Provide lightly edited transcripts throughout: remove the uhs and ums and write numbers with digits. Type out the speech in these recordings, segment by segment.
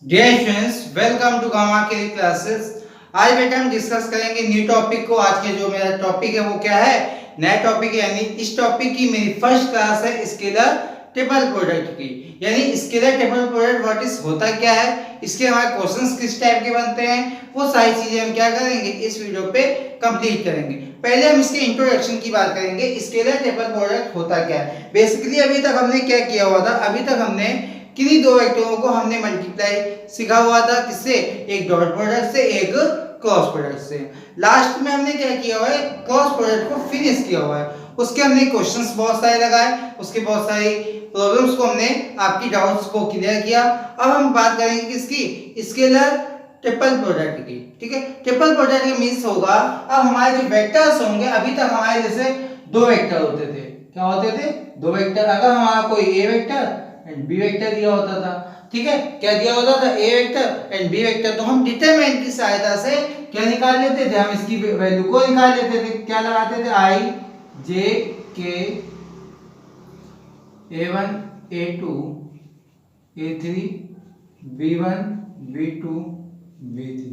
Dear students, welcome to Gamma के classes. आज बेटा हम डिस्कस करेंगे न्यू टॉपिक को। आज के जो मेरा टॉपिक है वो क्या है? नया टॉपिक है, यानी इस टॉपिक की मेरी फर्स्ट क्लास है स्केलर ट्रिपल प्रोडक्ट की। यानी scalar triple product what is होता क्या है, इसके हमारे क्वेश्चंस किस टाइप के बनते हैं, वो सारी चीजें हम क्या करेंगे इस वीडियो पे कंप्लीट करेंगे। पहले हम इसके इंट्रोडक्शन की बात करेंगे। स्केलर ट्रिपल प्रोडक्ट होता क्या है? बेसिकली अभी तक हमने क्या किया हुआ था, अभी तक हमने किन्हीं दो वेक्टरों को हमने मल्टीप्लाई सीखा हुआ था। किससे? एक डॉट प्रोडक्ट से, एक क्रॉस प्रोडक्ट से। लास्ट में हमने क्या किया हुआ है, क्रॉस प्रोडक्ट को फिनिश किया हुआ है। उसके हमने क्वेश्चंस बहुत सारे लगाए, उसके बहुत सारी प्रॉब्लम्स को हमने आपकी डाउट्स को क्लियर किया। अब हम बात करेंगे किसकी? स्केलर ट्रिपल प्रोडक्ट की। ठीक है, ट्रिपल प्रोडक्ट का मींस होगा, अब हमारे जो वेक्टर्स होंगे, अभी तक हमारे जैसे दो वेक्टर होते थे। क्या होते थे? दो वेक्टर। अगर हमारा कोई A vector and B vector दिया होता था, ठीक है, क्या दिया होता था? A vector and B vector. तो हम डिटरमिनेंट की सहायता से क्या निकाल लेते थे? हम इसकी वैल्यू को निकाल लेते थे। क्या लगाते थे? आई जे के a1 a2 a3 b1 b2 b3।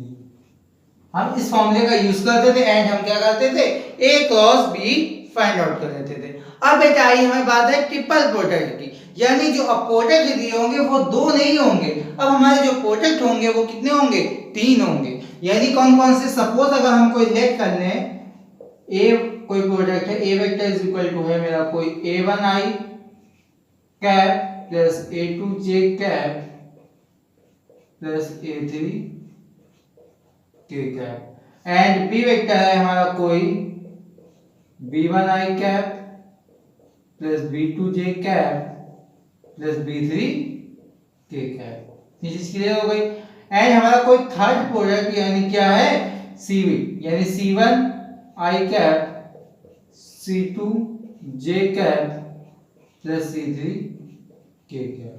हम इस फॉर्मूले का यूज करते थे एंड हम क्या करते थे? a cross b find out कर लेते थे। अब बेटा आई हमें बात है ट्रिपल प्रोडक्ट की, यानी जो अब प्रोडक्ट दिए होंगे वो दो नहीं होंगे। अब हमारे जो प्रोडक्ट होंगे वो कितने होंगे? तीन होंगे। यानी कौन कौन से? सपोज अगर हम कोई लेट कर लें, ए कोई प्रोडक्ट है, A vector is equal to है मेरा कोई a1 i cap plus a2 j cap plus a3 k cap and B vector है हमारा कोई b1 i cap plus b2 j cap plus b3 k cap. ये चीज clear हो गई। एंड हमारा कोई थर्ड प्रोडक्ट यानी क्या है? cv, यानी c1 i cap c2 j cap plus c3 k cap.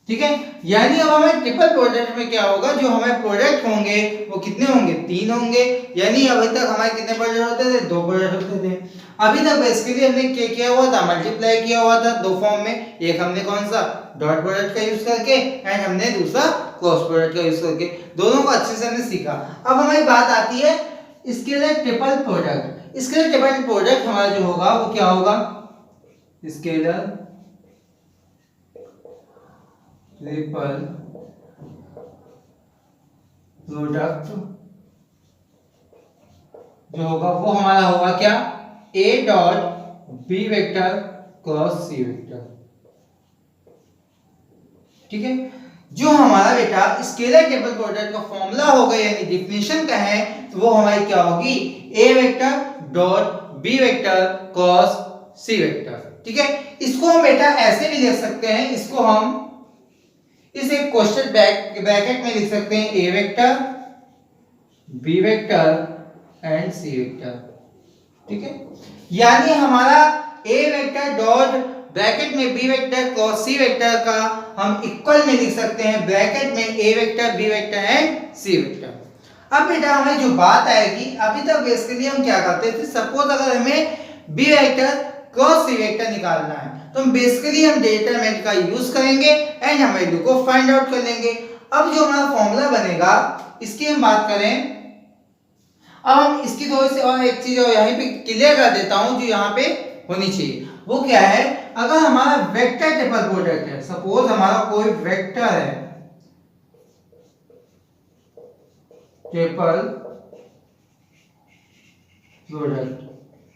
ठीक है, यानी अब हमें ट्रिपल प्रोडक्ट में क्या होगा, जो हमें प्रोडक्ट होंगे वो कितने होंगे? तीन होंगे। यानी अभी तक हमारे कितने प्रोडक्ट होते थे? दो प्रोडक्ट होते थे। अभी तक बेसिकली हमने क्या किया हुआ था? मल्टीप्लाई किया हुआ था दो फॉर्म में। एक हमने कौन सा? डॉट प्रोडक्ट का यूज करके, एंड हमने दूसरा क्रॉस प्रोडक्ट का यूज करके। दोनों को अच्छे से हमने सीखा। अब हमारी बात आती है scalar triple product. Scalar triple product हमारा जो होगा वो क्या होगा? स्केलर ट्रिपल प्रोडक्ट जो होगा वो हमारा होगा क्या? a dot B vector cross C vector. ठीक है, जो हमारा बेटा स्केलर ट्रिपल प्रोडक्ट का फॉर्मूला होगा, यानी डिफिनेशन का है, तो वो हमारी क्या होगी? a vector dot B vector cross C vector. ठीक है, इसको हम बेटा ऐसे भी लिख सकते हैं, इसको हम इस एक क्वेश्चन ब्रैकेट में लिख सकते हैं a vector b vector and c vector. ठीक है, यानी हमारा a वेक्टर डॉट ब्रैकेट में b vector cross c vector का हम इक्वल में लिख सकते हैं ब्रैकेट में a vector b vector and c vector. अब बेटा हमें जो बात आएगी, अभी तक बेसिकली हम क्या करते थे? सपोज अगर हमें b vector cross c vector निकालना है, तो हम बेसिकली हम डिटरमिनेंट का यूज करेंगे एंड हम वैल्यू को फाइंड आउट कर लेंगे। अब जो हमारा फॉर्मूला बनेगा, इसकी हम बात करें। अब हम इसकी थोड़ी सी और एक चीज और यहीं पे क्लियर कर देता हूं जो यहाँ पे होनी चाहिए। वो क्या है? अगर हमारा वेक्टर ट्रिपल प्रोडक्ट है, सपोज हमारा कोई वेक्टर है ट्रिपल प्रोडक्ट,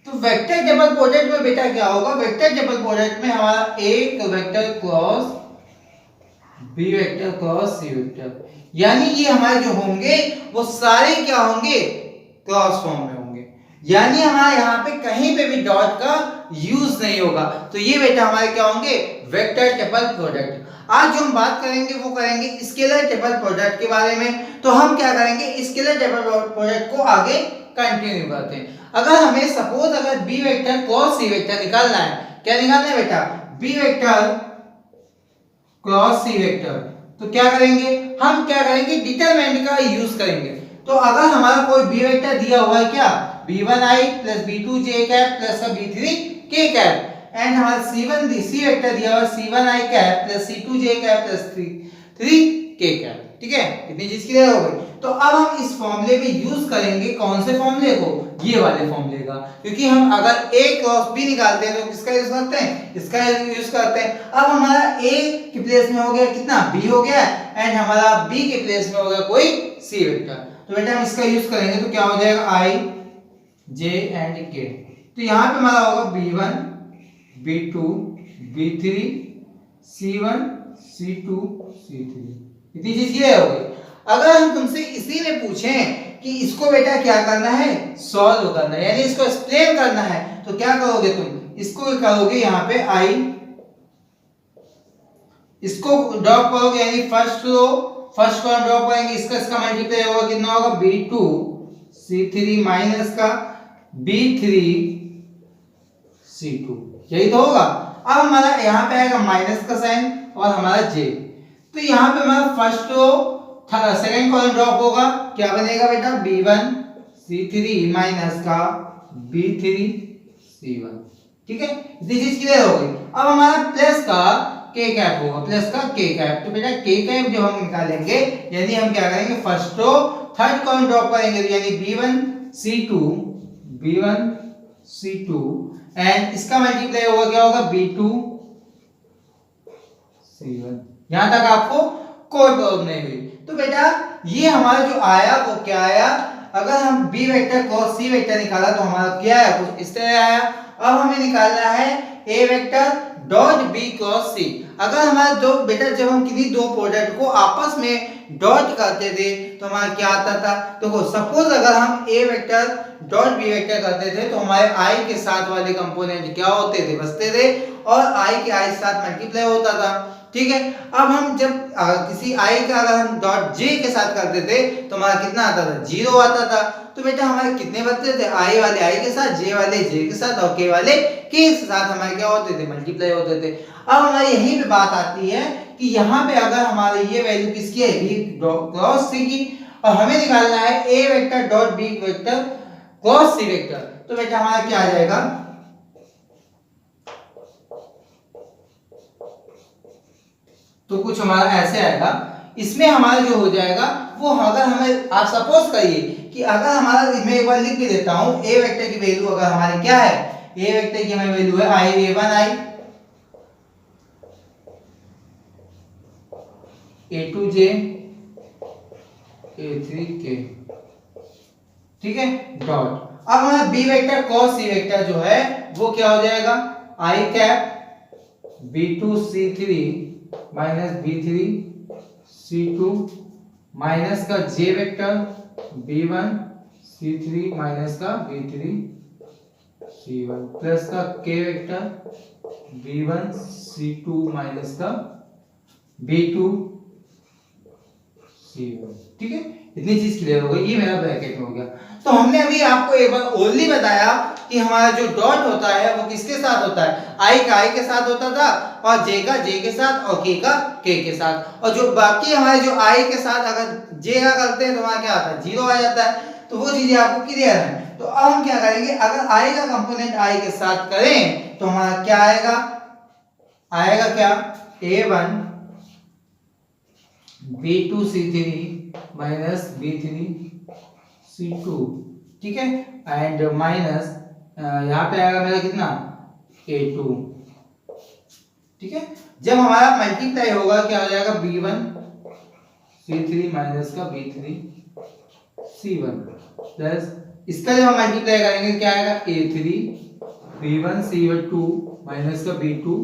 तो वेक्टर ट्रिपल प्रोडक्ट में बेटा क्या होगा? वेक्टर ट्रिपल प्रोडक्ट में हमारा एक vector cross B vector cross C vector, यानी ये हमारे जो होंगे वो सारे क्या होंगे? क्रॉस फॉर्म में होंगे। यानी हमारे यहाँ पे कहीं पे भी डॉट का यूज नहीं होगा। तो ये बेटा हमारे क्या होंगे? Vector triple product. आज जो हम बात करेंगे वो करेंगे स्केलर ट्रिपल प्रोडक्ट के बारे में। तो हम क्या करेंगे? स्केलर ट्रिपल प्रोडक्ट को आगे कंटिन्यू करते हैं। अगर हमें सपोज अगर B vector cross C vector निकालना है, क्या निकालना है बेटा? B vector cross C vector. तो क्या करेंगे? हम क्या करेंगे? डिटरमिनेंट का यूज करेंगे। तो अगर हमारा कोई बी वेक्टर दिया हुआ है क्या? b1i plus b2 j cap plus b3 k cap, and हमारा c1 सी वेक्टर दिया हुआ है c1i cap plus c2 j cap plus 3 k cap. ठीक है, इतनी चीज क्लियर हो गई। तो अब हम इस फॉर्मूले में यूज करेंगे कौन से फॉर्मूले को, ये वाले फॉर्मूले का, क्योंकि हम अगर a क्रॉस b निकालते हैं तो किसका यूज करते हैं, इसका यूज करते हैं। अब हमारा a के प्लेस में हो गया कितना, b हो गया, एंड हमारा b के प्लेस में हो गया कोई c वेक्टर। तो बेटा हम इसका यूज करेंगे तो क्या हो जाएगा, i j एंड k। तो यहाँ पे हमारा होगा b1 b2 b3 c1 c2 c3, इतनी चीज क्लियर हो गई। अगर हम तुमसे इसी में पूछें कि इसको बेटा क्या करना है, सॉल्व करना है, यानी इसको एक्सप्लेन करना है, तो क्या करोगे तुम, इसको करोगे यहाँ पे i, इसको ड्रॉप करोगे यानी फर्स्ट कॉलम ड्रॉप करेंगे, इसका मल्टीप्लाई होगा कितना होगा, b2 c3 माइनस का b3 c2, यही तो होगा। अब हमारा यहाँ पे आएगा माइनस का साइन और हमारा j, तो यहाँ पे हमारा first row second column drop होगा, क्या बनेगा बेटा, b1 c3 माइनस का b3 c1, ठीक है, इतनी चीज क्लियर हो गई। अब हमारा प्लस का k कैप होगा, प्लस का k कैप, तो बेटा k कैप जो हम निकालेंगे, यानी हम क्या करेंगे, first row third column drop करेंगे, तो यानी b1 c2 एंड इसका मल्टीप्लाई होगा क्या होगा, b2 c1। यहां तक आपको कोई प्रॉब्लम नहीं हुई। तो बेटा ये हमारा जो आया वो क्या आया, अगर हम b vector cross c vector निकाला तो हमारा क्या आया, कुछ इस तरह आया। अब हमें निकालना है a vector dot b cross c। अगर हमारा दो बेटा, जब हम किसी दो प्रोडक्ट को आपस में डॉट करते थे तो हमारा क्या आता था, देखो सपोज अगर हम a vector dot b vector करते थे तो हमारे i के साथ वाले कंपोनेंट क्या होते थे, बचते थे, और i के i साथ मल्टीप्लाई होता था, ठीक है। अब हम जब किसी i का अगर हम डॉट j के साथ करते थे तो हमारा कितना आता था, 0 आता था। तो बेटा हमारे कितने बचते थे, i वाले i के साथ, j वाले j के साथ और k वाले k के साथ हमारे क्या होते थे, मल्टीप्लाई होते थे। अब हमारी यही पे बात आती है कि यहाँ पे अगर हमारी ये वैल्यू किसकी है, b क्रॉस c की, और हमें निकालना है a vector dot b vector cross c vector, तो बेटा हमारा क्या आ जाएगा, तो कुछ हमारा ऐसे आएगा। इसमें हमारा जो हो जाएगा वो, अगर हमें आप सपोज करिए कि अगर हमारा, मैं एक बार लिख के देता हूं, a वेक्टर की वैल्यू अगर हमारी क्या है, a वेक्टर की हमारी वैल्यू है i a1 i a2 j a3 k, ठीक है, डॉट। अब हमारा b vector cos c vector जो है वो क्या हो जाएगा, i cap b2 c3 minus b3 c2 minus का j vector b1 c3 minus का b3 c1 प्लस का k vector b1 c2 minus का b2 c1, ठीक है, इतनी चीज क्लियर हो गई। ये मेरा ब्रैकेट में हो गया। तो हमने अभी आपको एक बार ओनली बताया कि हमारा जो डॉट होता है वो किसके साथ होता है, i का i के साथ होता था, और j का j के साथ, और k का k के साथ, और जो बाकी हमारे जो i के साथ अगर j का करते हैं तो हमारा क्या आता है, 0 आ जाता है। तो वो चीजें आपको क्लियर है। तो अब हम क्या करेंगे, अगर i का कंपोनेंट i के साथ करें तो हमारा क्या आएगा, आएगा क्या, a1 b2 c3 minus b3 c2, ठीक है, एंड माइनस यहाँ पे आएगा मेरा कितना, a2, ठीक है। जब हमारा मल्टीप्लाई होगा क्या हो जाएगा, b1 c3 माइनस का b3 c1 प्लस इसका जब हम मल्टीप्लाई करेंगे क्या आएगा, a3 b1 c2 माइनस का b2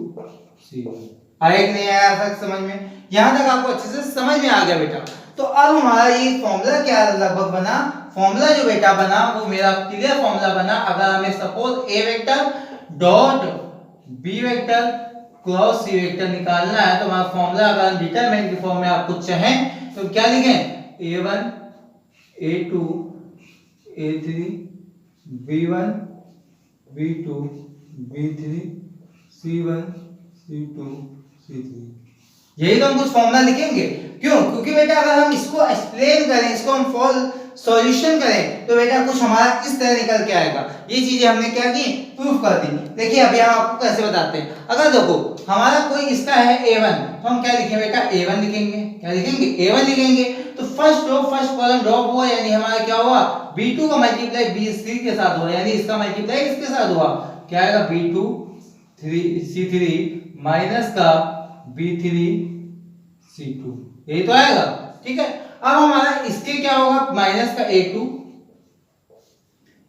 c1। आया कि नहीं आया तक समझ में, यहां तक आपको अच्छे से समझ में आ गया बेटा। तो अब हमारा ये फॉर्मूला क्या लगभग बना, फॉर्मूला जो बेटा बना वो मेरा क्लियर फॉर्मूला बना। अगर हमें suppose a vector dot b vector cross c vector निकालना है तो हमारा फॉर्मूला, अगर डिटरमिनेंट की फॉर्म में आप कुछ चाहें तो क्या लिखें, a1 a2 a3 b1 b2 b3 c1 c2 c3, यही तो हम कुछ फॉर्मूला लिखेंगे। क्यों, क्योंकि बेटा अगर हम इसको एक्सप्लेन करें, इसको हम सॉल्यूशन करें तो बेटा कुछ हमारा इस तरह निकल के आएगा। ये चीजें हमने क्या की, प्रूफ कर दी। देखिए अभी हम आपको कैसे बताते हैं। अगर देखो हमारा कोई इसका है a1, तो हम क्या लिखेंगे बेटा, a1 लिखेंगे। क्या लिखेंगे, a1 लिखेंगे। तो फर्स्ट कॉलम ड्रॉप हुआ, यानी हमारा क्या हुआ, b2 का मल्टीप्लाई b3 के साथ हुआ, यानी इसका मल्टीप्लाई इसके साथ हुआ। क्या आएगा, b2 c3 माइनस का b3 c2, यही तो आएगा। ठीक है, अब हमारा इसके क्या होगा, माइनस का a2,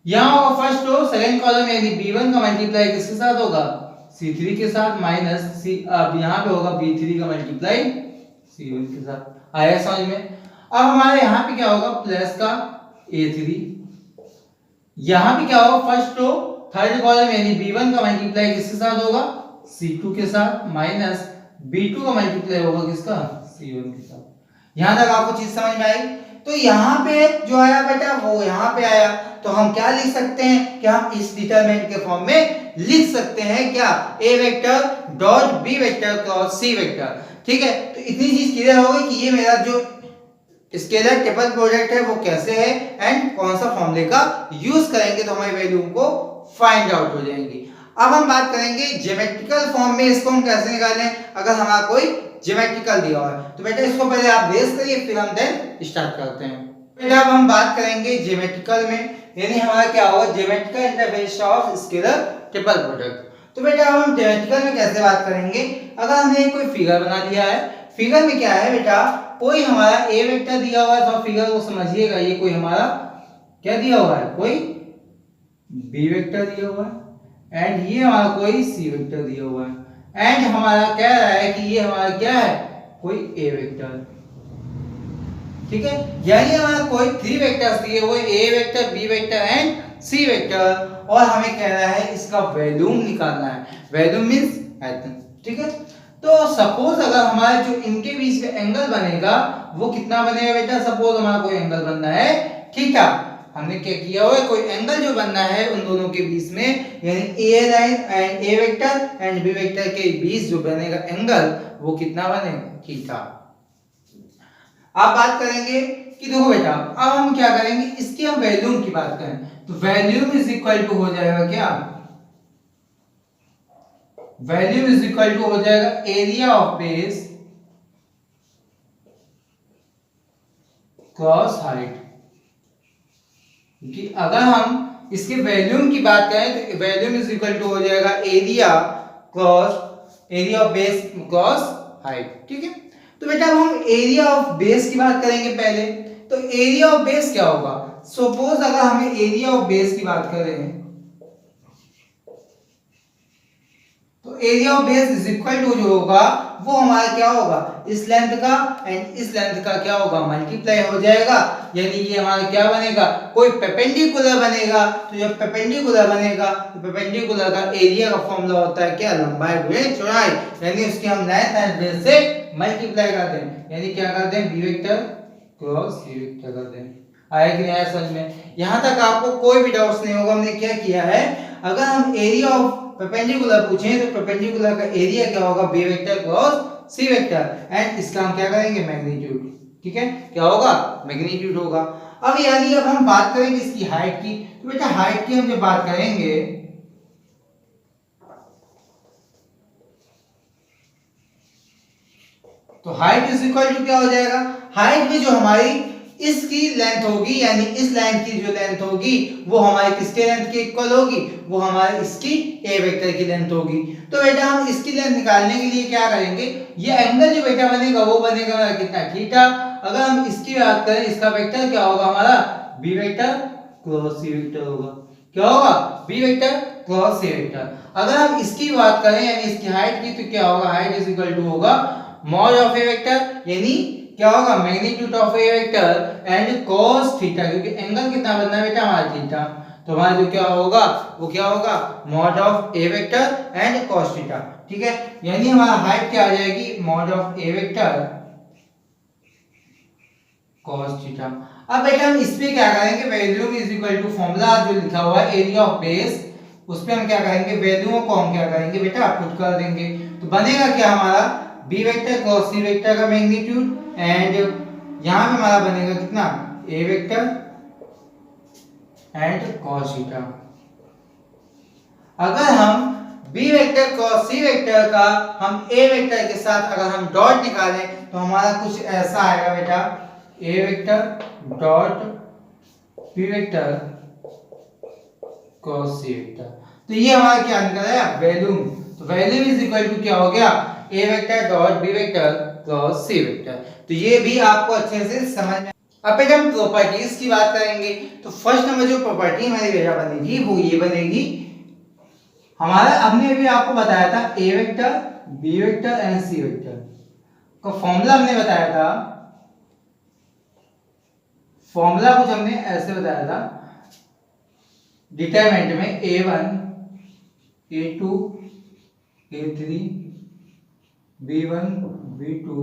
यहां होगा फर्स्ट रो सेकंड कॉलम, यानी b1 का मल्टीप्लाई किसके साथ होगा, c3 के साथ, माइनस c, अब यहां पे होगा b3 का मल्टीप्लाई c1 के साथ। आया समझ में। अब हमारे यहां पे क्या होगा, प्लस का a3, यहां पे क्या होगा, फर्स्ट रो थर्ड कॉलम यानी b1 का मल्टीप्लाई किसके साथ होगा, c2 के साथ, माइनस b2 का मल्टीप्लाई होगा किसका, c1 के साथ। यहां तक आपको चीज समझ में आई। तो यहाँ पे जो आया बेटा वो यहाँ पे आया, तो हम क्या लिख सकते हैं कि हम इस डिटरमिनेंट के फॉर्म में लिख सकते हैं क्या, a vector dot b vector cross c vector. ठीक है, तो इतनी चीज क्लियर हो गई कि ये मेरा जो स्केलर ट्रिपल प्रोडक्ट है वो कैसे है एंड कौन सा फॉर्मूले का यूज करेंगे तो हमारी वैल्यू को फाइंड आउट हो जाएंगी। अब हम बात करेंगे ज्योमेट्रिकल फॉर्म में इसको हम कैसे निकालें, अगर हमारा कोई ज्योमेट्रिकल दिया हुआ है। तो बेटा इसको पहले आप बेस करिए, फिर हम देन स्टार्ट करते हैं। बेटा अब हम बात करेंगे ज्योमेट्रिकल में, यानी हमारा क्या होगा, geometrical interface of scalar triple product. तो बेटा अब हम ज्योमेट्रिकल में कैसे बात करेंगे, अगर हमने कोई फिगर बना लिया है, फिगर में क्या है बेटा, कोई हमारा a वेक्टर दिया हुआ है, तो फिगर को समझिएगा, ये कोई हमारा क्या दिया हुआ है, कोई b वेक्टर दिया हुआ है, एंड ये हमारा कोई c वेक्टर दिया हुआ है, एंड हमारा कह रहा है कि ये हमारा क्या है, कोई a वेक्टर। ठीक है, यानी हमारा कोई 3 वेक्टर्स दिए हुए, a vector, b vector and c vector, और हमें कह रहा है इसका वॉल्यूम निकालना है। वॉल्यूम मींस आयतन। ठीक है, तो सपोज अगर हमारा जो इनके बीच में एंगल बनेगा वो कितना बनेगा बेटा, सपोज हमारा कोई एंगल बनना है थीटा। हमने क्या किया हुआ है, कोई एंगल जो बनना है उन दोनों के बीच में, यानी a line and a vector and b vector के बीच जो बनेगा एंगल वो कितना बनेगा, थीटा। आप बात करेंगे कि देखो बेटा अब हम क्या करेंगे, इसकी हम वॉल्यूम की बात करें तो वॉल्यूम इज इक्वल टू हो जाएगा क्या, वॉल्यूम इज इक्वल टू हो जाएगा area of base cross height. क्योंकि अगर हम इसके वॉल्यूम की बात करें तो वॉल्यूम इज इक्वल टू हो जाएगा area of base cross height. ठीक है, तो बेटा अब हम एरिया ऑफ बेस की बात करेंगे पहले। तो एरिया ऑफ बेस क्या होगा, सपोज अगर हमें एरिया ऑफ बेस की बात करें तो area of base is equal to जो होगा वो हमारा क्या होगा, इस लेंथ का एंड इस लेंथ का क्या होगा, मल्टीप्लाई हो जाएगा, यानी ये हमारा क्या बनेगा, कोई परपेंडिकुलर बनेगा। तो जब परपेंडिकुलर बनेगा तो परपेंडिकुलर का एरिया का फॉर्मूला होता है क्या, लंबाई गुणे चौड़ाई, यानी उसकी हम लेंथ एंड बेस से मल्टीप्लाई करते हैं, यानी क्या करते हैं, B vector cross C vector करते हैं। आया कि नहीं आया समझ में। यहां तक आपको कोई भी डाउट्स नहीं होगा। हमने क्या किया है, अगर हम एरिया ऑफ परपेंडिकुलर पूछें तो परपेंडिकुलर का एरिया क्या होगा, B vector cross C vector, and इसका हम क्या करेंगे, मैग्नीट्यूड। ठीक है, क्या होगा, मैग्नीट्यूड होगा। अब यानी अब हम बात करेंगे इसकी हाइट की, तो बेटा हाइट की हम जब बात करेंगे तो हाइट इज इक्वल टू क्या हो जाएगा, हाइट में जो हमारी इसकी लेंथ होगी, यानी इस लाइन की जो लेंथ होगी वो हमारे किसके लेंथ के इक्वल होगी, वो हमारे इसकी a वेक्टर की लेंथ होगी। तो बेटा हम इसकी लेंथ निकालने के लिए क्या करेंगे, ये एंगल जो बेटा बनेगा वो बनेगा हमारा कितना, थीटा। अगर हम इसकी बात करें, इसका वेक्टर क्या होगा हमारा, b vector cross c vector होगा। क्या होगा, b vector cross c vector. अगर हम इसकी बात करें यानी इसकी हाइट की, तो क्या होगा, हाइट इज इक्वल टू होगा मॉड ऑफ a वेक्टर, यानी क्या होगा, magnitude of a vector and cos theta, क्योंकि एंगल कितना बनना है बेटा हमारा थीटा। तो हमारा जो क्या होगा वो क्या होगा, mod of a vector and cos theta. ठीक है, यानी हमारा हाइट क्या आ जाएगी, mod of a vector cos theta. अब बेटा हम इसमें क्या करेंगे, volume is equal to formula जो लिखा हुआ है एरिया ऑफ बेस, उस पे हम क्या करेंगे, वैल्यूओं को हम क्या करेंगे बेटा पुट कर देंगे। तो बनेगा क्या हमारा, b vector cos c vector का मैग्नीट्यूड, एंड यहां पे हमारा बनेगा कितना, a vector and cos theta. अगर हम b vector cos c vector का हम a वेक्टर के साथ अगर हम डॉट निकालें तो हमारा कुछ ऐसा आएगा बेटा, a vector dot b vector cos c vector. तो ये हमारा क्या निकल आया, वैल्यूम। तो वैल्यूम इज इक्वल टू क्या हो गया, a vector dot b vector cos c vector. तो ये भी आपको अच्छे से समझ में। अब बेटा हम प्रॉपर्टीज की बात करेंगे। तो फर्स्ट नंबर जो प्रॉपर्टी हमारी बेटा बनेगी वो ये बनेगी, हमारा हमने अभी आपको बताया था a vector b vector and c vector का फॉर्मूला हमने बताया था। फॉर्मूला कुछ हमने ऐसे बताया था, डिटरमिनेंट में a1 a2 a3 b1 b2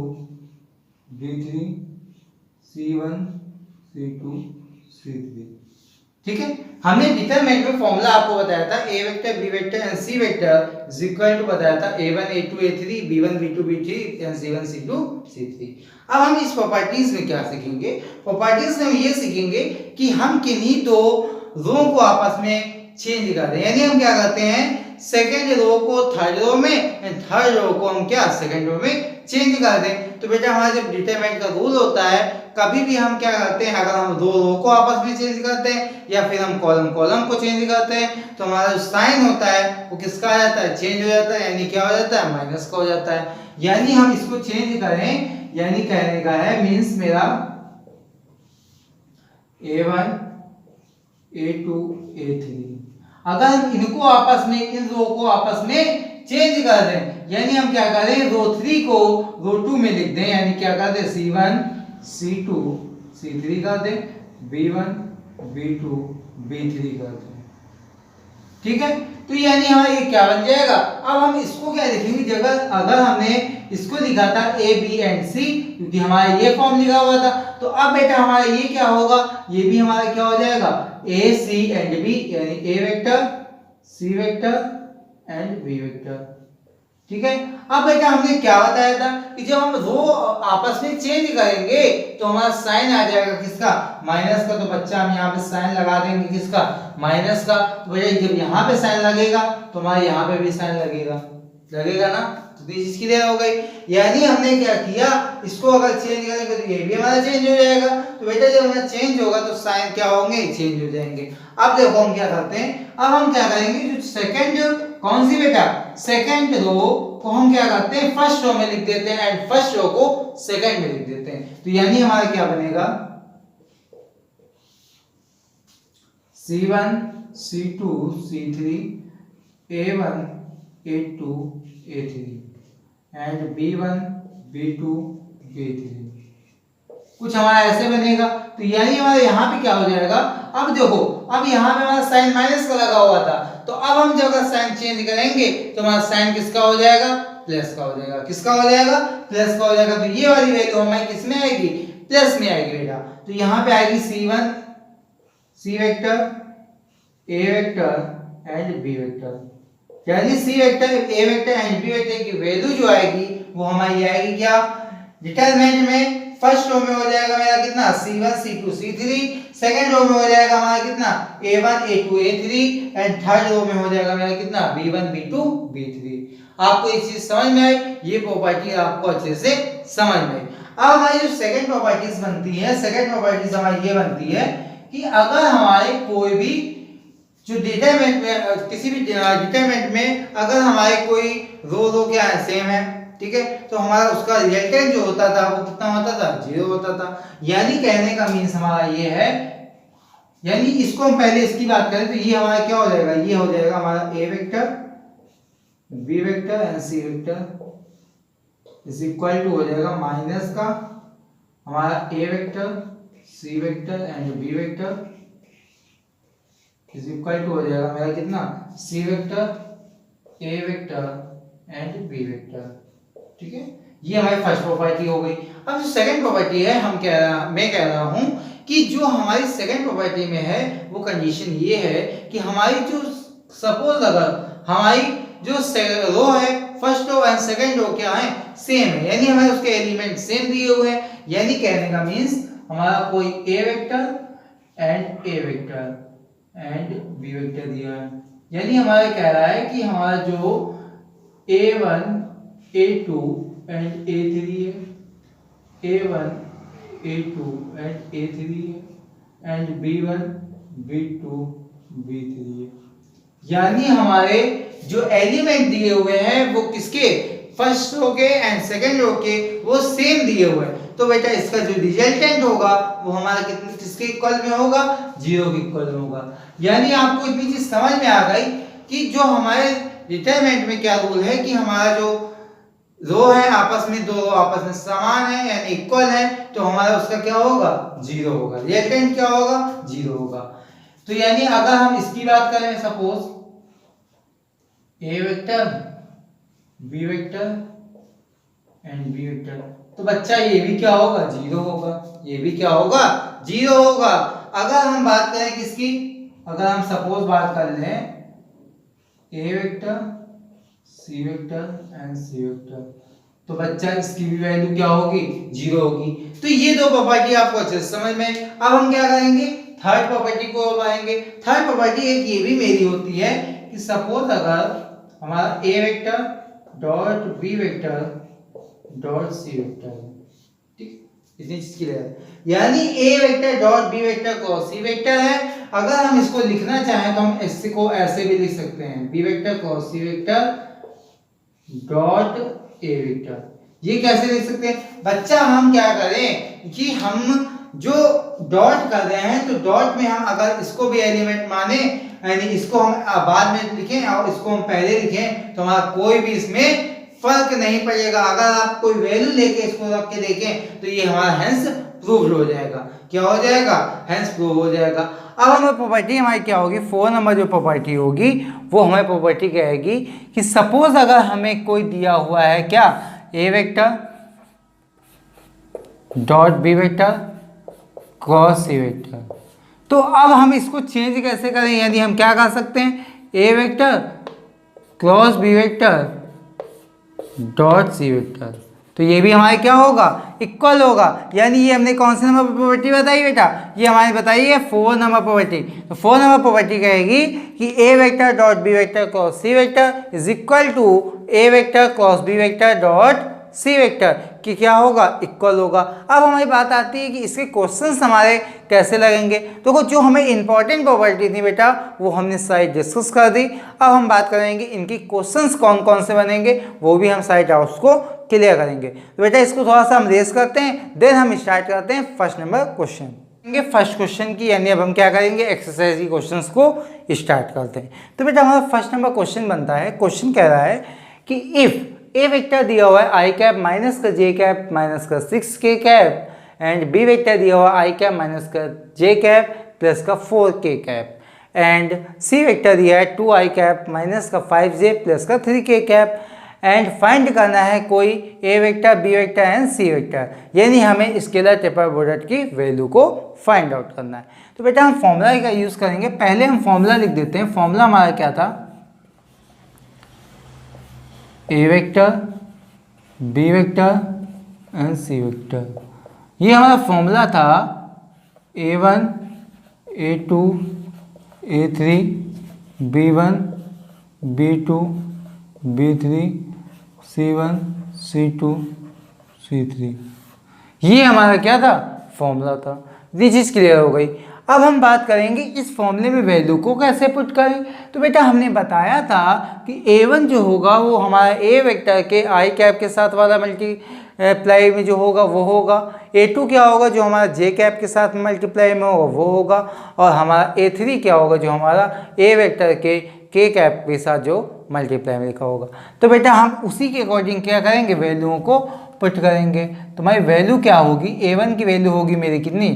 b3 c1 c2 c3। ठीक है, हमने डिटरमिनेंट में फॉर्मूला आपको बताया था a vector b vector and c vector is equal to बताया था a1 a2 a3 b1 b2 b3 and c1 c2 c3। अब हम इस प्रॉपर्टीज में क्या सीखेंगे, प्रॉपर्टीज में हम ये सीखेंगे कि हम किन्हीं दो रो को आपस में चेंज कर दें। यानी हम क्या करते हैं, सेकंड रो को थर्ड रो में एंड थर्ड रो को हम क्या सेकंड रो में चेंज कर दें। तो बेटा हमारा जब डिटरमिनेंट का रूल होता है, कभी भी हम क्या करते हैं, अगर हम दो रो को आपस में चेंज करते हैं या फिर हम कॉलम कॉलम को चेंज करते हैं तो हमारा जो साइन होता है वो किसका आ जाता है, चेंज हो जाता है। यानी क्या हो जाता है, माइनस का हो जाता है। यानी हम इसको चेंज करें, यानी कहने का है मींस मेरा a1 a2 a3, अगर हम इनको आपस में, इन रो को आपस में चेंज कर दें, यानी हम क्या करें, रो 3 को रो 2 में लिख दें। यानी क्या कर दें, c1 c2 c3 कर दें, b1 b2 b3 कर दें। ठीक है, तो यानी हमारा ये क्या बन जाएगा। अब हम इसको क्या लिखेंगे, जगह अगर हमने इसको लिखा था a b एंड c, क्योंकि हमारा ये फॉर्म लिखा हुआ था, तो अब बेटा हमारा ये क्या होगा, ये भी हमारा क्या हो जाएगा, a c एंड b, यानी a vector c vector and b vector. ठीक है, अब बेटा हमने क्या बताया था कि जब हम रो आपस में चेंज करेंगे तो हमारा साइन आ जाएगा किसका, माइनस का। तो बच्चा हम यहाँ पे साइन लगा देंगे किसका, माइनस का। तो भैया जब यहाँ पे साइन लगेगा तो हमारे यहाँ पे भी साइन लगेगा, लगेगा ना। तो दिस इसकी देर हो गई। यानी हमने क्या किया, इसको अगर चेंज करेंगे तो ये भी हमारा चेंज हो जाएगा। तो बेटा जब हमारा चेंज होगा तो साइन क्या होंगे, चेंज हो जाएंगे। अब देखो हम क्या करते हैं, अब हम क्या करेंगे, जो सेकंड कौन सी बेटा, सेकंड रो को हम क्या करते हैं, फर्स्ट रो में लिख देते हैं एंड फर्स्ट रो को सेकंड में लिख देते हैं। तो यानी हमारा क्या बनेगा, c1 c2 c3 a1 a2 a3 and b1 b2 b3, कुछ हमारा ऐसे बनेगा। तो यानी हमारा यहाँ पे क्या हो जाएगा, अब देखो, अब यहाँ पे हमारा साइन माइनस का लगा हुआ था, तो अब हम जब अगर साइन चेंज करेंगे तो हमारा साइन किसका हो जाएगा, प्लस का हो जाएगा। किसका हो जाएगा, प्लस का हो जाएगा। तो ये वाली वैल्यू हमारी किस में आएगी, प्लस में आएगी बेटा। तो यहाँ पे आएगी c1 c vector a vector and b vector. यानी c vector a vector and b vector की वैल्यू जो आएगी वो हमारी आएगी क्या, डिटरमिनेंट में फर्स्ट रो में हो जाएगा मेरा कितना, c1 c2 c3, second row में हो जाएगा हमारा कितना, a1 a2 a3 and third row में हो जाएगा मेरा कितना, b1 b2 b3। आपको ये चीज समझ में आई, ये प्रॉपर्टी आपको अच्छे से समझ में आई। अब हमारी जो सेकंड प्रॉपर्टीज बनती है, सेकंड प्रॉपर्टीज हमारी ये बनती है कि अगर हमारे कोई भी जो डिटरमिनेंट में, किसी भी डिटरमिनेंट में अगर हमारे कोई रो क्या है, सेम है, ठीक है, तो हमारा उसका रिजल्टेंट जो होता था वो कितना होता था, 0 होता था। यानी कहने का मीन्स हमारा ये है, यानी इसको हम पहले इसकी बात करें तो ये हमारा क्या हो जाएगा, ये हो जाएगा हमारा a vector b vector and c vector is equal to हो जाएगा माइनस का हमारा a vector c vector and b vector is equal to हो जाएगा मेरा कितना, c vector a vector and b vector. ठीक है, ये हमारी फर्स्ट प्रॉपर्टी हो गई। अब जो सेकंड प्रॉपर्टी है, मैं कह रहा हूं कि जो हमारी सेकंड प्रॉपर्टी में है वो कंडीशन ये है कि हमारी जो, सपोज अगर हमारी जो रो है, first row and second row क्या है, सेम है, यानी हमें उसके एलिमेंट सेम दिए हुए हैं। यानी कहने का मींस हमारा कोई a vector and a vector and B vector दिया है। यानी हमारा कह रहा है कि हमारा जो A1 A2 एंड A3 है, A1 A2 एंड A3 है एंड B1 B2 B3 है। यानी हमारे जो एलिमेंट दिए हुए हैं वो किसके, फर्स्ट रो के एंड सेकंड रो के वो सेम दिए हुए हैं। तो बेटा इसका जो रिजल्टेंट होगा वो हमारा कितने किसके इक्वल में होगा, 0 के इक्वल में होगा। यानी आपको इतनी चीज समझ में आ गई कि जो हमारे डिटरमिनेंट में क्या रूल है कि हमारा जो रो है आपस में, दो रो आपस में समान है यानी इक्वल है, तो हमारा उसका क्या होगा, 0 होगा। रिजल्टेंट क्या होगा, 0 होगा। तो यानी अगर हम इसकी बात करें, suppose A vector B vector and B vector, तो बच्चा ये भी क्या होगा, 0 होगा, ये भी क्या होगा, 0 होगा। अगर हम बात करें किसकी, अगर हम सपोज बात कर लें A vector C vector and C vector, तो बच्चा इसकी भी वैल्यू क्या होगी, 0 होगी। तो ये दो प्रॉपर्टी आपको अच्छे से समझ में। अब हम क्या करेंगे, थर्ड प्रॉपर्टी को लगाएंगे। थर्ड प्रॉपर्टी एक ये भी मेरी होती है कि सपोज अगर हमारा A vector dot B vector dot C vector, ठीक, इतनी चीज क्लियर है। यानी A vector dot B vector cross C vector है। अगर हम इसको लिखना चाहें तो हम इसको ऐसे भी लिख सकते हैं, B vector cross C vector dot A vector. ये कैसे लिख सकते हैं बच्चा, हम क्या करें कि हम जो डॉट कर रहे हैं तो डॉट में हम अगर इसको भी एलिमेंट माने, यानी इसको हम बाद में लिखें और इसको हम पहले लिखें, तो हमारा कोई भी इसमें फर्क नहीं पड़ेगा। अगर आप कोई वैल्यू लेके इसको रख के देखें तो ये हमारा हेंस प्रूव्ड हो जाएगा। क्या हो जाएगा, हेंस प्रूव हो जाएगा। अब हमारी प्रॉपर्टी हमारी क्या होगी, 4 नंबर जो प्रॉपर्टी होगी वो हमारी प्रॉपर्टी कहेगी कि सपोज अगर हमें कोई दिया हुआ है क्या, A vector dot B vector cross C vector, तो अब हम इसको चेंज कैसे करें, यानी हम क्या कर सकते हैं, A vector cross B vector dot C vector, तो ये भी हमारे क्या होगा, इक्वल होगा। यानी ये हमने कौन से नंबर प्रॉपर्टी बताई बेटा, ये हमारी बताई है 4 नंबर प्रॉपर्टी। तो 4 नंबर प्रॉपर्टी कहेगी कि A vector dot B vector cross C vector is equal to A vector cross B vector dot C vector, कि क्या होगा, इक्वल होगा। अब हमारी बात आती है कि इसके क्वेश्चंस हमारे कैसे लगेंगे। तो जो हमें इंपॉर्टेंट प्रॉपर्टी थी बेटा वो हमने सारी डिस्कस कर दी। अब हम बात करेंगे इनकी क्वेश्चंस कौन कौन से बनेंगे, वो भी हम सारे डाउट्स को क्लियर करेंगे। तो बेटा इसको थोड़ा सा हम रेस करते हैं, देन हम स्टार्ट करते हैं first number question. First question की यानी अब हम क्या करेंगे, एक्सरसाइज की क्वेश्चंस को स्टार्ट करते हैं। तो बेटा हमारा फर्स्ट नंबर क्वेश्चन बनता है, क्वेश्चन कह रहा है कि इफ ए वेक्टर दिया हुआ है आई कैप माइनस का जे कैप माइनस का 6 के कैप एंड बी वेक्टर दिया हुआ है आई कैप माइनस का जे कैप प्लस का 4 के कैप एंड सी वेक्टर दिया है 2 आई कैप माइनस का 5 जे प्लस का 3 के कैप एंड फाइंड करना है कोई A vector B vector and C vector, यानी हमें स्केलर ट्रिपल प्रोडक्ट की वैल्यू को फाइंड आउट करना है। तो बेटा हम फॉर्मूला का यूज़ करेंगे। पहले हम फॉर्मूला लिख देते हैं। फॉर्मूला हमारा क्या था, A vector B vector and C vector, ये हमारा फॉर्मूला था A1 A2 A3 B1 B2 B3 C1 C2 C3, ये हमारा क्या था, फॉर्मूला था। ये चीज़ क्लियर हो गई। अब हम बात करेंगे इस फॉर्मूले में वैल्यू को कैसे पुट करें। तो बेटा हमने बताया था कि A1 जो होगा वो हमारा A वेक्टर के आई कैप के साथ वाला मल्टीप्लाई में जो होगा वो होगा। A2 क्या होगा, जो हमारा जे कैप के साथ मल्टीप्लाई में होगा वो होगा। और हमारा A3 क्या होगा, जो हमारा A वेक्टर के कैप के साथ जो मल्टीप्लाई में लिखा होगा। तो बेटा हम उसी के अकॉर्डिंग क्या करेंगे, वैल्यूओं को पुट करेंगे। तो हमारी वैल्यू क्या होगी, A1 की वैल्यू होगी मेरी कितनी,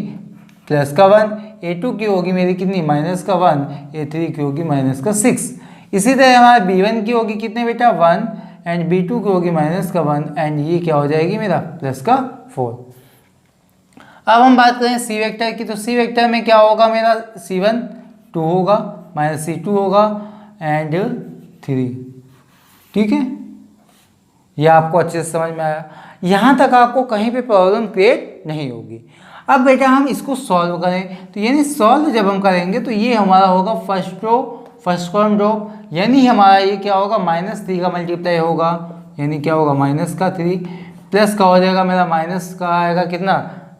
प्लस का 1, A2 की होगी मेरी कितनी, माइनस का 1, A3 की होगी माइनस का 6। इसी तरह हमारा B1 की होगी कितने बेटा, 1 एंड B2 की होगी माइनस का 1 एंड ये क्या हो जाएगी मेरा, प्लस का 4। अब हम बात करें सी वेक्टर की। तो सी वेक्टर में क्या होगा मेरा, C1 2 होगा माइनस C2 होगा एंड 3। ठीक है, ये आपको अच्छे से समझ में आया। यहाँ तक आपको कहीं पे प्रॉब्लम क्रिएट नहीं होगी। अब बेटा हम इसको सॉल्व करें, तो यानी सॉल्व जब हम करेंगे तो ये हमारा होगा first row first column drop, यानी हमारा ये क्या होगा -3 का मल्टीप्लाई होगा, यानी क्या होगा -3 प्लस का हो जाएगा मेरा माइनस का आएगा कितना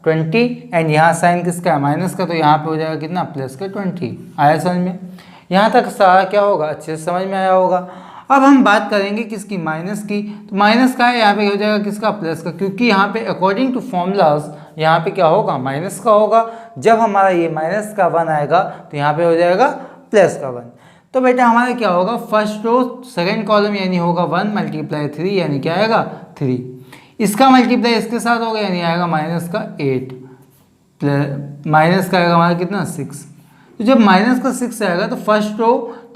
20 एंड यहाँ साइन किसका है माइनस का, तो यहाँ पे हो जाएगा कितना प्लस का 20। आया समझ में? यहाँ तक सारा क्या होगा अच्छे से समझ में आया होगा। अब हम बात करेंगे किसकी माइनस की, तो माइनस का है यहाँ पे हो जाएगा किसका प्लस का, क्योंकि यहाँ पे अकॉर्डिंग टू फॉर्मूलाज यहाँ पे क्या होगा माइनस का होगा। जब हमारा ये माइनस का 1 आएगा तो यहाँ पे हो जाएगा प्लस का 1। तो बेटा हमारा क्या होगा फर्स्ट रो सेकंड कॉलम यानी होगा 1 × 3 यानी क्या आएगा 3, इसका मल्टीप्लाई इसके साथ होगा यानी आएगा माइनस का 8 प्लस माइनस का आएगा हमारा कितना 6। तो जब माइनस का 6 आएगा तो first row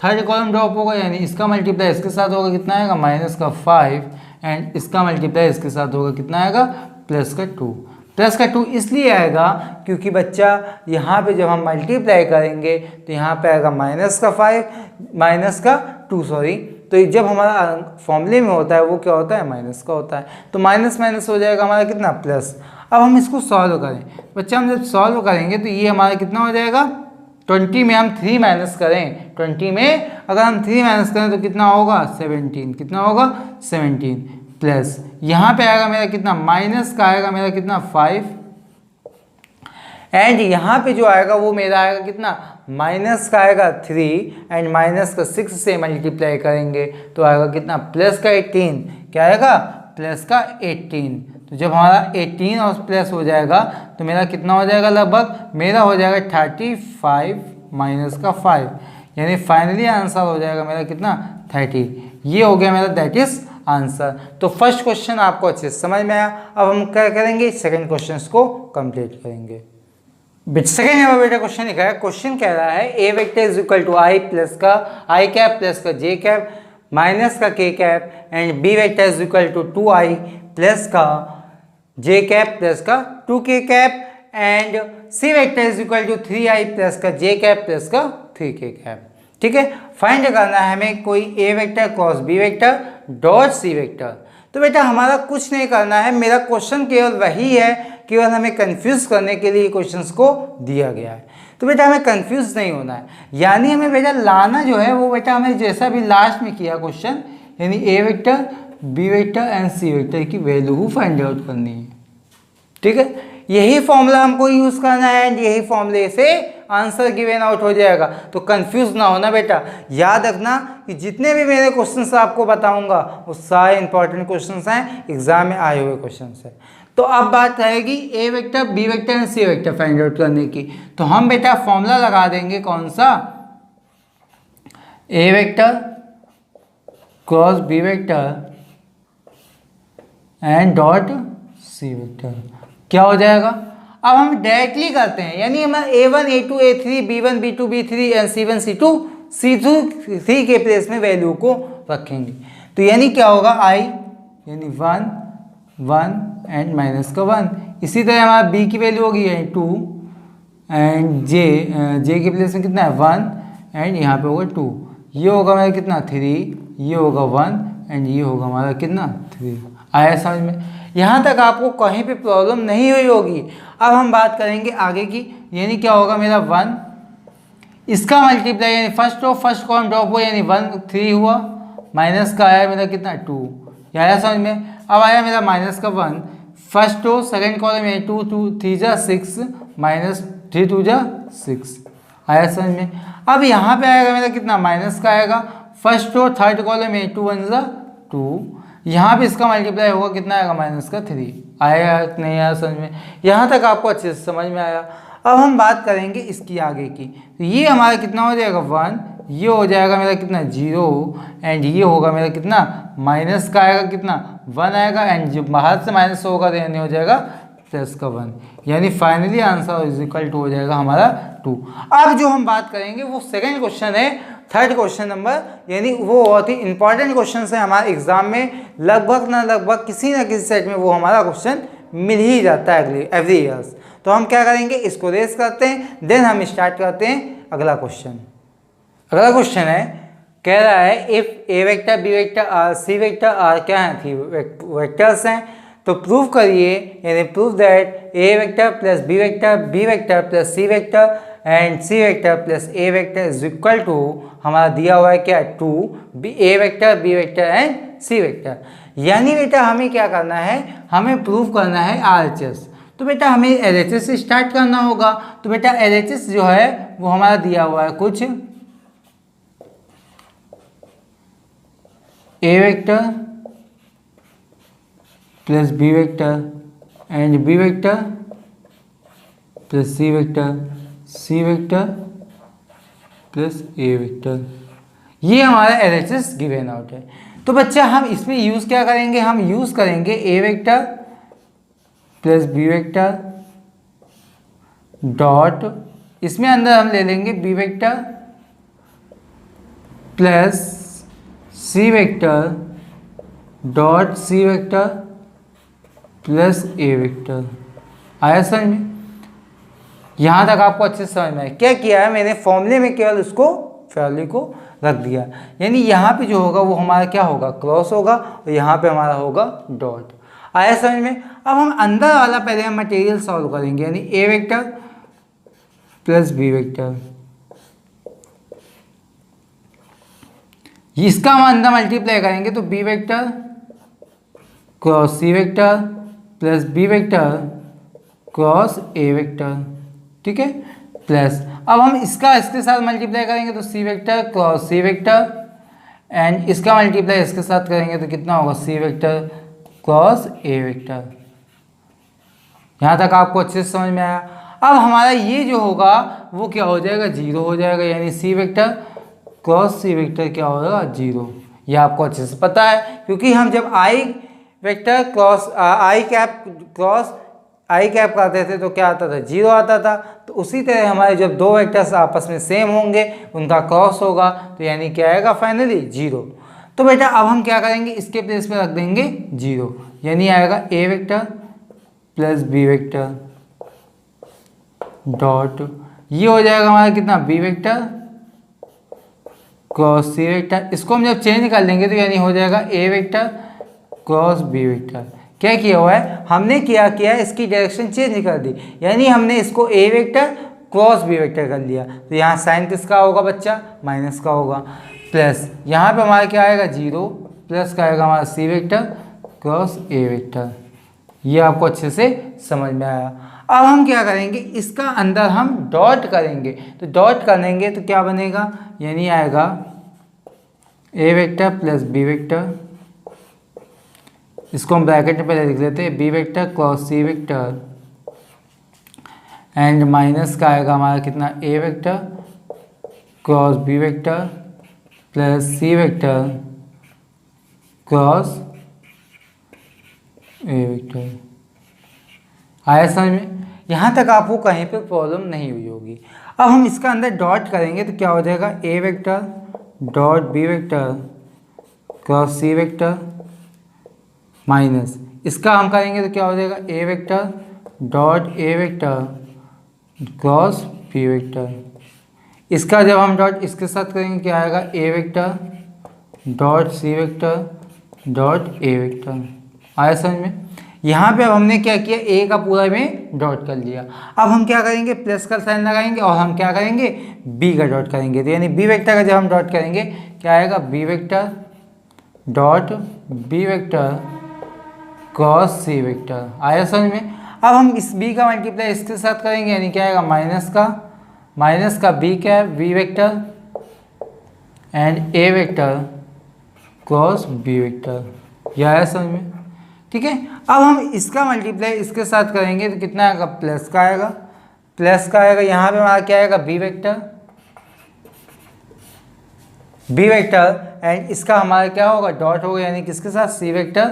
third column drop होगा, यानी इसका मल्टीप्लाई इसके साथ होगा कितना आएगा माइनस का 5 एंड इसका मल्टीप्लाई इसके साथ होगा कितना आएगा प्लस का 2। प्लस का 2 इसलिए आएगा क्योंकि बच्चा यहाँ पे जब हम मल्टीप्लाई करेंगे तो यहाँ पे आएगा माइनस का 2 सॉरी, तो जब हमारा फॉर्मूले में होता है वो क्या होता है माइनस का होता है, तो माइनस माइनस हो जाएगा हमारा कितना प्लस। अब हम इसको सॉल्व करें, बच्चा हम जब सॉल्व करेंगे तो ये हमारा कितना हो जाएगा 20 में हम 3 माइनस करें, 20 में अगर हम 3 माइनस करें तो कितना होगा 17, कितना होगा 17 प्लस यहाँ पे आएगा मेरा कितना माइनस का आएगा मेरा कितना 5 एंड यहाँ पे जो आएगा वो मेरा आएगा कितना माइनस का आएगा 3 एंड माइनस का 6 से मल्टीप्लाई करेंगे तो आएगा कितना प्लस का 18, क्या आएगा प्लस का 18। तो जब हमारा 18 और प्लस हो जाएगा तो मेरा कितना हो जाएगा लगभग मेरा हो जाएगा 35 माइनस का 5, यानी फाइनली आंसर हो जाएगा मेरा कितना 30। ये हो गया मेरा दैट इज आंसर। तो फर्स्ट क्वेश्चन आपको अच्छे से समझ में आया। अब हम क्या करेंगे सेकंड क्वेश्चन को कंप्लीट करेंगे। सेकंड यहाँ बेटा क्वेश्चन लिखा है, क्वेश्चन कह रहा है A vector is equal to I plus का आई कैप प्लस का जे कैप माइनस का K cap and B vector is equal to 2i plus का जे कैप प्लस का 2k cap and C vector is equal to 3i plus का J cap plus का 3k cap. ठीक है, find करना है हमें कोई A vector cross B vector dot C vector. तो बेटा हमारा कुछ नहीं करना है, मेरा क्वेश्चन केवल वही है, केवल हमें कंफ्यूज करने के लिए क्वेश्चंस को दिया गया है। तो बेटा हमें कंफ्यूज नहीं होना है, यानी हमें बेटा लाना जो है वो बेटा हमें जैसा भी लास्ट में किया क्वेश्चन, यानी A vector B vector and C vector की वैल्यू फाइंड आउट करनी है। ठीक है, यही फॉर्मूला हमको यूज करना है एंड यही फॉर्मूले से आंसर गिवन आउट हो जाएगा। तो कंफ्यूज ना होना बेटा, याद रखना कि जितने भी मेरे क्वेश्चंस आपको बताऊंगा वो सारे इंपॉर्टेंट क्वेश्चंस हैं, एग्जाम में आए हुए क्वेश्चंस हैं। तो अब बात रहेगी A vector B vector and C vector find out करने की। तो हम बेटा फॉर्मूला लगा देंगे कौन सा, A vector cross B vector and dot C vector, क्या हो जाएगा। अब हम डायरेक्टली करते हैं, यानी हम a1 a2 a3 b1 b2 b3 and c1 c2 c3 के प्लेस में वैल्यू को रखेंगे। तो यानी क्या होगा i यानी 1 1 एंड माइनस का 1। इसी तरह हमारा b की वैल्यू होगी 2 एंड j के प्लेस में कितना है 1 एंड यहाँ पे होगा 2। ये होगा हमारा कितना 3, ये होगा 1 एंड ये होगा हमारा कितना 3। आया समझ में? यहाँ तक आपको कहीं पे प्रॉब्लम नहीं हुई होगी। अब हम बात करेंगे आगे की, यानी क्या होगा मेरा 1, इसका मल्टीप्लाई यानी first row first column drop हुआ यानी 1 3 हुआ, माइनस का आया मेरा कितना 2। आया समझ में? अब आया मेरा माइनस का 1, फर्स्ट रो सेकंड कॉलम यानी 2 2 3 जा 6 माइनस 3 2 जा 6। आया समझ में? अब यहाँ पे आएगा मेरा कितना माइनस का आएगा, फर्स्ट रो थर्ड कॉलम यानी 2 1 जा 2, यहाँ पे इसका मल्टीप्लाई होगा कितना आएगा माइनस का 3। आया नहीं आया समझ में? यहाँ तक आपको अच्छे से समझ में आया। अब हम बात करेंगे इसकी आगे की, तो ये हमारा कितना हो जाएगा 1, ये हो जाएगा मेरा कितना 0 एंड ये होगा मेरा कितना माइनस का आएगा कितना 1 आएगा एंड जो बाहर से माइनस होगा तो यानी हो जाएगा प्लस का 1, यानी finally answer is equal to हो जाएगा हमारा 2। अब जो हम बात करेंगे वो सेकेंड क्वेश्चन है, थर्ड क्वेश्चन नंबर, यानी वो बहुत ही इंपॉर्टेंट क्वेश्चन है हमारे एग्जाम में। लगभग ना लगभग किसी ना किसी सेट में वो हमारा क्वेश्चन मिल ही जाता है एवरी ईयर्स। तो हम क्या करेंगे, इसको रेस करते हैं, देन हम स्टार्ट करते हैं अगला क्वेश्चन। अगला क्वेश्चन है, कह रहा है if A vector B vector are C vector are क्या है, थ्री वेक्टर्स हैं, तो प्रूव करिए, यानी prove that A vector plus B vector plus C vector and C vector plus A vector is equal to, हमारा दिया हुआ है क्या, 2 A vector B vector and C vector. यानी बेटा हमें क्या करना है, हमें प्रूव करना है RHS। तो बेटा हमें LHS से स्टार्ट करना होगा। तो बेटा LHS जो है वो हमारा दिया हुआ है कुछ A vector plus B vector and B vector plus C vector plus A vector, ये हमारा LHS गिवन आउट है। तो बच्चा हम इसमें यूज़ क्या करेंगे, हम यूज़ करेंगे A vector plus B vector dot, इसमें अंदर हम ले लेंगे B vector plus C vector dot C vector plus A vector. आया समझ में? यहाँ तक आपको अच्छे से समझ में आया। क्या किया है मैंने, फॉर्मूले में केवल उसको वैल्यू को रख दिया, यानी यहाँ पे जो होगा वो हमारा क्या होगा, क्रॉस होगा, और यहाँ पे हमारा होगा डॉट। आया समझ में? अब हम अंदर वाला पहले हम मटेरियल सॉल्व करेंगे, यानी A vector plus B vector, इसका हम अंदर मल्टीप्लाई करेंगे तो B vector cross C vector plus B vector cross A vector, ठीक है, प्लस अब हम इसका इसके साथ मल्टीप्लाई करेंगे तो C vector cross C vector and इसका मल्टीप्लाई इसके साथ करेंगे तो कितना होगा, C vector cross A vector. यहाँ तक आपको अच्छे से समझ में आया। अब हमारा ये जो होगा वो क्या हो जाएगा, 0 हो जाएगा, यानी सी वेक्टर क्रॉस सी वेक्टर क्या होगा, 0। ये आपको अच्छे से पता है, क्योंकि हम जब आई वेक्टर क्रॉस आई कैप क्रॉस आई कैप करते थे तो क्या आता था, 0 आता था। तो उसी तरह हमारे जब दो वेक्टर्स आपस में सेम होंगे, उनका क्रॉस होगा, तो यानी क्या आएगा फाइनली 0। तो बेटा अब हम क्या करेंगे, इसके प्लेस में रख देंगे 0, यानी आएगा A vector plus B vector dot, ये हो जाएगा हमारा कितना, B vector cross C vector. इसको हम जब चेंज कर लेंगे तो यानी हो जाएगा A vector cross B vector. क्या किया हुआ है हमने, क्या है इसकी डायरेक्शन चेंज कर दी, यानी हमने इसको ए वेक्टर क्रॉस बी वेक्टर कर लिया। तो यहाँ साइन किसका होगा बच्चा, माइनस का होगा, प्लस यहाँ पे हमारा क्या आएगा 0, प्लस का आएगा हमारा सी वेक्टर क्रॉस ए वेक्टर। ये आपको अच्छे से समझ में आया। अब हम क्या करेंगे, इसका अंदर हम डॉट करेंगे, तो डॉट करेंगे तो क्या बनेगा, यानी आएगा A vector plus B vector, इसको हम ब्रैकेट में पहले लिख लेते हैं, B vector cross C vector and minus का आएगा हमारा कितना, A vector cross B vector plus C vector cross A vector. आया समझ में? यहाँ तक आपको कहीं पे प्रॉब्लम नहीं हुई होगी। अब हम इसका अंदर डॉट करेंगे तो क्या हो जाएगा, A vector dot B vector cross C vector minus, इसका हम करेंगे तो क्या हो जाएगा, A vector dot A vector cross B vector. इसका जब हम डॉट इसके साथ करेंगे क्या आएगा, A vector dot C vector dot A vector. आया समझ में? यहाँ पे अब हमने क्या किया, ए का पूरा में डॉट कर लिया। अब हम क्या करेंगे, प्लस का साइन लगाएंगे और हम क्या करेंगे, बी का डॉट करेंगे। तो यानी बी वेक्टर का जब हम डॉट करेंगे क्या आएगा, B vector dot B vector cross C vector. आया समझ में? अब हम इस बी का मल्टीप्लाई इसके साथ करेंगे, यानी क्या आएगा, माइनस का बी क्या है, B vector and A vector cross B vector. यह आया समझ में? ठीक है। अब हम इसका मल्टीप्लाई इसके साथ करेंगे तो कितना आएगा, प्लस का आएगा, यहाँ पे हमारा क्या आएगा, बी वेक्टर एंड इसका हमारा क्या होगा, डॉट होगा, यानी किसके साथ, सी वेक्टर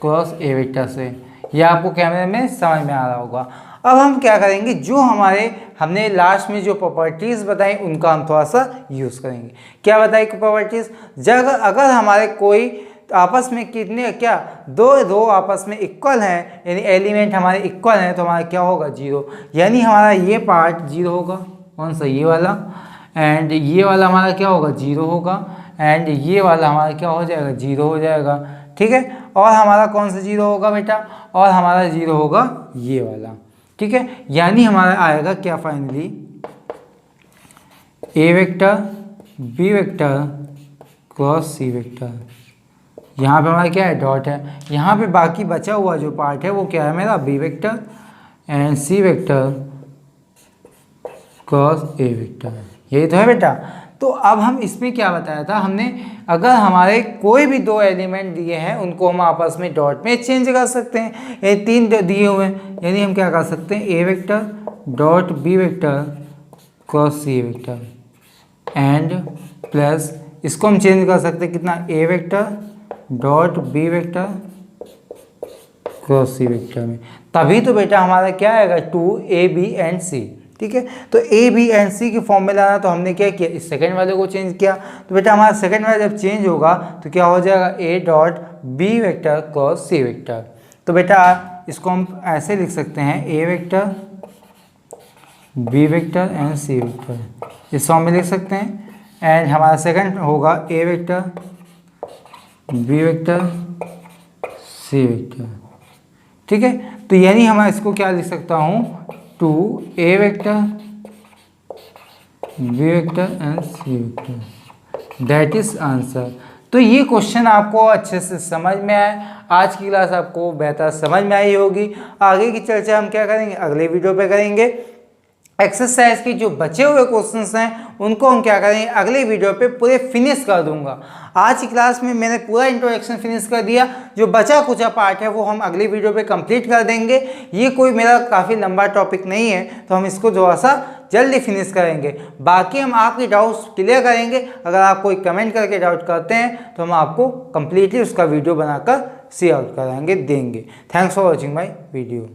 क्रॉस ए वेक्टर से। यह आपको कैमरे में समझ में आ रहा होगा। अब हम क्या करेंगे, जो हमने लास्ट में जो प्रॉपर्टीज़ बताई उनका हम थोड़ा सा यूज़ करेंगे। क्या बताई प्रॉपर्टीज़, जब अगर हमारे कोई आपस में कितने क्या दो आपस में इक्वल हैं, यानी एलिमेंट हमारे इक्वल हैं, तो हमारा क्या होगा, 0, यानी हमारा ये पार्ट 0 होगा, कौन सा, ये वाला, एंड ये वाला हमारा क्या होगा, 0 होगा, एंड ये वाला हमारा क्या हो जाएगा, 0 हो जाएगा। ठीक है। और हमारा कौन सा जीरो होगा बेटा, और हमारा जीरो होगा ये वाला, ठीक है। यानी हमारा आएगा क्या फाइनली, ए vector B vector cross C vector. यहाँ पे हमारा क्या है, डॉट है। यहाँ पे बाकी बचा हुआ जो पार्ट है वो क्या है मेरा, B vector and C vector cross A vector, यही तो है बेटा। तो अब हम इसमें क्या बताया था हमने, अगर हमारे कोई भी दो एलिमेंट दिए हैं उनको हम आपस में डॉट में चेंज कर सकते हैं। ये तीन दिए हुए हैं, यानी हम क्या कर सकते हैं, A vector dot B vector cross C vector and plus इसको हम चेंज कर सकते हैं कितना, A vector dot B vector cross C vector में। तभी तो बेटा हमारा क्या आएगा, 2ab एंड c, ठीक है। तो ए बी एंड सी के फॉर्म में लाना, तो हमने क्या किया, इस सेकंड वाले को चेंज किया। तो बेटा हमारा सेकंड वाला जब चेंज होगा तो क्या हो जाएगा, A dot B vector cross C vector. तो बेटा इसको हम ऐसे लिख सकते हैं, A vector B vector and C vector, इस फॉर्म में लिख सकते हैं। एंड हमारा सेकंड होगा A vector B vector C vector, ठीक है। तो यानी हम इसको क्या लिख सकता हूँ, 2a vector B vector and C vector, that is answer. तो ये क्वेश्चन आपको अच्छे से समझ में आए, आज की क्लास आपको बेहतर समझ में आई होगी। आगे की चर्चा हम क्या करेंगे, अगले वीडियो पे करेंगे। एक्सरसाइज के जो बचे हुए क्वेश्चंस हैं उनको हम क्या करेंगे, अगले वीडियो पे पूरे फिनिश कर दूंगा। आज की क्लास में मैंने पूरा इंट्रोडक्शन फिनिश कर दिया, जो बचा कुचा पार्ट है वो हम अगली वीडियो पे कंप्लीट कर देंगे। ये कोई मेरा काफ़ी लंबा टॉपिक नहीं है, तो हम इसको थोड़ा सा जल्दी फिनिश करेंगे। बाकी हम आपके डाउट्स क्लियर करेंगे। अगर आप कोई कमेंट करके डाउट करते हैं तो हम आपको कम्प्लीटली उसका वीडियो बनाकर शेयर आउट कराएंगे, देंगे। Thanks for watching my video.